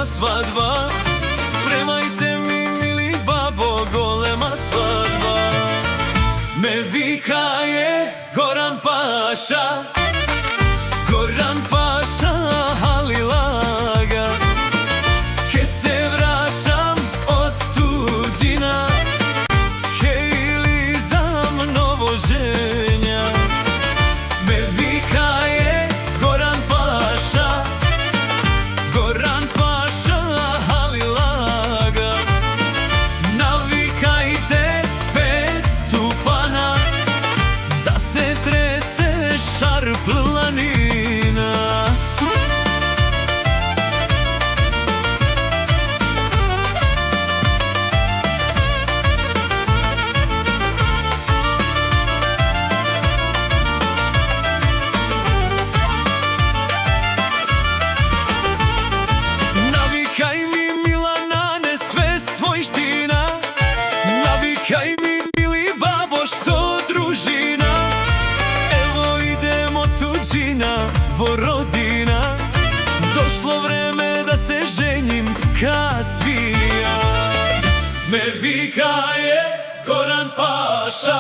golema svadba. Spremajte mi, mili babo, golema svadba. Me vikaje Goran Paša, Goran Paša, halilaga. Ke se vraćam od tuđina, ke ili za mnovo ženja. Me vikaje Goran Paša, Goran Paša, halilaga. Navikajte 5 stupana, da se trese šar planina. Navikaj mi, Milanane, sve svojština. Navikaj mi, mili babo, što družina. Evo idemo tuđina, Vorodina. Došlo vreme da se ženim ka svija. Me vikaje Goran Paša,